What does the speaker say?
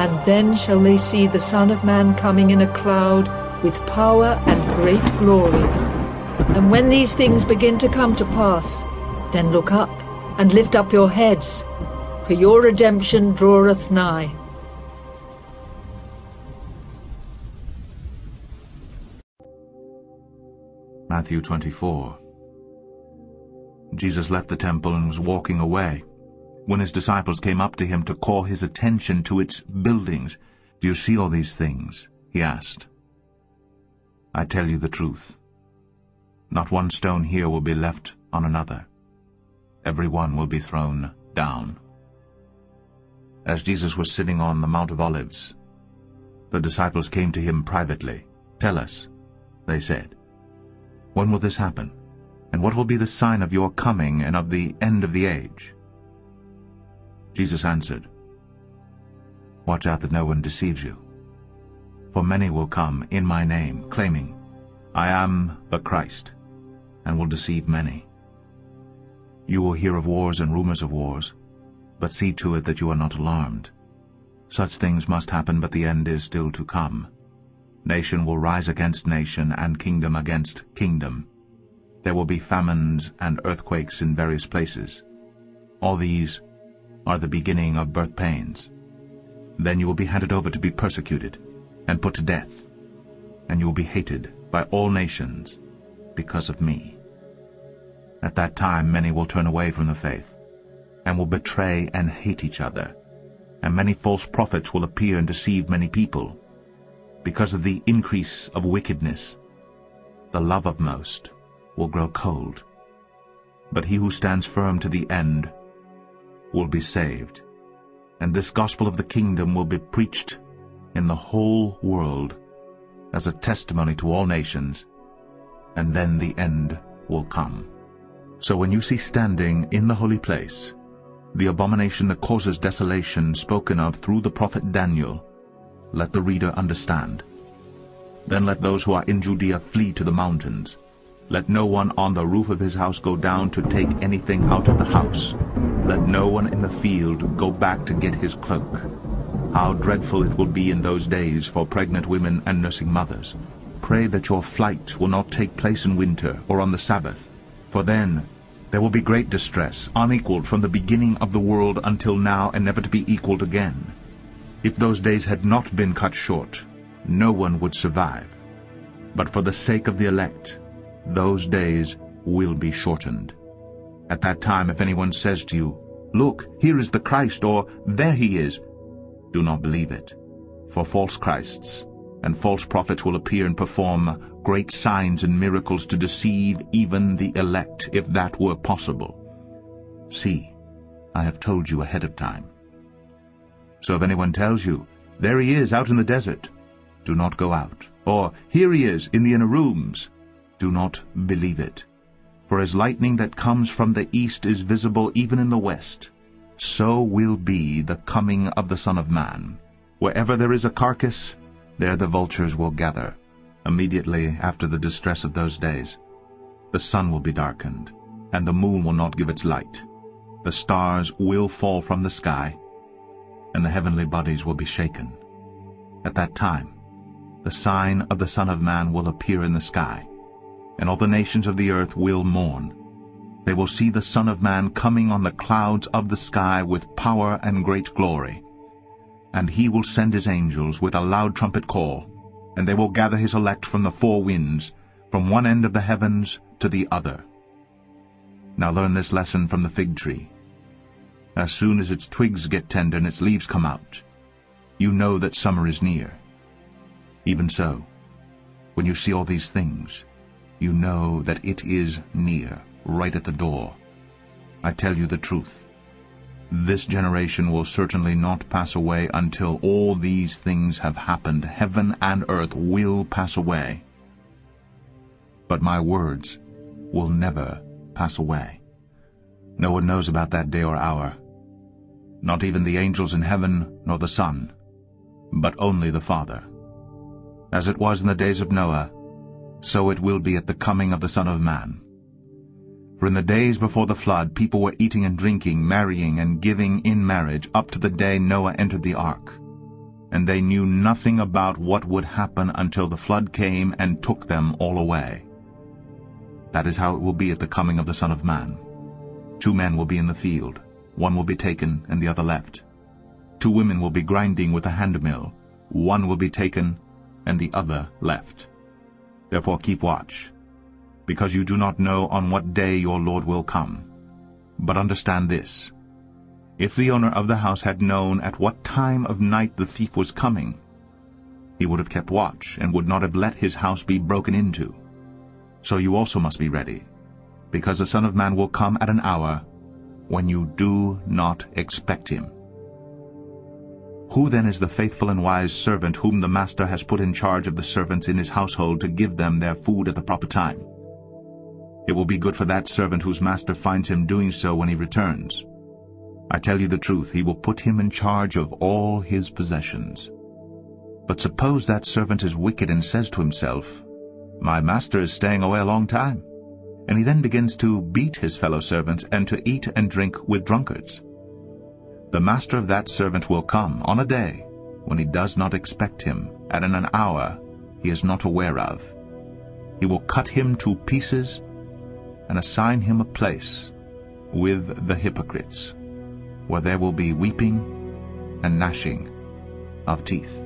And then shall they see the Son of Man coming in a cloud with power and great glory. And when these things begin to come to pass, then look up and lift up your heads, for your redemption draweth nigh. Matthew 24. Jesus left the temple and was walking away. When his disciples came up to him to call his attention to its buildings, "Do you see all these things?" he asked. "I tell you the truth. Not one stone here will be left on another. Every one will be thrown down." As Jesus was sitting on the Mount of Olives, the disciples came to him privately. "Tell us," they said, "when will this happen? And what will be the sign of your coming and of the end of the age?" Jesus answered, "Watch out that no one deceives you. For many will come in my name, claiming, 'I am the Christ,' and will deceive many. You will hear of wars and rumors of wars, but see to it that you are not alarmed. Such things must happen, but the end is still to come. Nation will rise against nation, and kingdom against kingdom. There will be famines and earthquakes in various places. All these are the beginning of birth pains. Then you will be handed over to be persecuted and put to death, and you will be hated by all nations because of me. At that time many will turn away from the faith, and will betray and hate each other, and many false prophets will appear and deceive many people. Because of the increase of wickedness, the love of most will grow cold. But he who stands firm to the end will be saved. And this gospel of the kingdom will be preached in the whole world as a testimony to all nations, and then the end will come. So when you see standing in the holy place the abomination that causes desolation spoken of through the prophet Daniel, let the reader understand. Then let those who are in Judea flee to the mountains. Let no one on the roof of his house go down to take anything out of the house. Let no one in the field go back to get his cloak. How dreadful it will be in those days for pregnant women and nursing mothers. Pray that your flight will not take place in winter or on the Sabbath, for then there will be great distress, unequaled from the beginning of the world until now, and never to be equaled again. If those days had not been cut short, no one would survive. But for the sake of the elect, those days will be shortened. At that time, if anyone says to you, 'Look, here is the Christ,' or 'There he is,' do not believe it. For false Christs and false prophets will appear and perform great signs and miracles to deceive even the elect, if that were possible. See, I have told you ahead of time. So if anyone tells you, 'There he is out in the desert,' do not go out. Or, 'Here he is in the inner rooms,' do not believe it. For as lightning that comes from the east is visible even in the west, so will be the coming of the Son of Man. Wherever there is a carcass, there the vultures will gather. Immediately after the distress of those days, the sun will be darkened, and the moon will not give its light. The stars will fall from the sky, and the heavenly bodies will be shaken. At that time, the sign of the Son of Man will appear in the sky, and all the nations of the earth will mourn. They will see the Son of Man coming on the clouds of the sky with power and great glory. And he will send his angels with a loud trumpet call, and they will gather his elect from the four winds, from one end of the heavens to the other. Now learn this lesson from the fig tree. As soon as its twigs get tender and its leaves come out, you know that summer is near. Even so, when you see all these things, you know that it is near, right at the door. I tell you the truth. This generation will certainly not pass away until all these things have happened. Heaven and earth will pass away, but my words will never pass away. No one knows about that day or hour, not even the angels in heaven nor the Son, but only the Father. As it was in the days of Noah, so it will be at the coming of the Son of Man. For in the days before the flood, people were eating and drinking, marrying and giving in marriage, up to the day Noah entered the ark. and they knew nothing about what would happen until the flood came and took them all away. That is how it will be at the coming of the Son of Man. 2 men will be in the field, one will be taken and the other left. 2 women will be grinding with a handmill, one will be taken and the other left. Therefore keep watch, because you do not know on what day your Lord will come. But understand this: if the owner of the house had known at what time of night the thief was coming, he would have kept watch and would not have let his house be broken into. So you also must be ready, because the Son of Man will come at an hour when you do not expect him. Who then is the faithful and wise servant whom the master has put in charge of the servants in his household to give them their food at the proper time? It will be good for that servant whose master finds him doing so when he returns. I tell you the truth, he will put him in charge of all his possessions. But suppose that servant is wicked and says to himself, "My master is staying away a long time," and he then begins to beat his fellow servants and to eat and drink with drunkards. The master of that servant will come on a day when he does not expect him, and in an hour he is not aware of. He will cut him to pieces and assign him a place with the hypocrites, where there will be weeping and gnashing of teeth.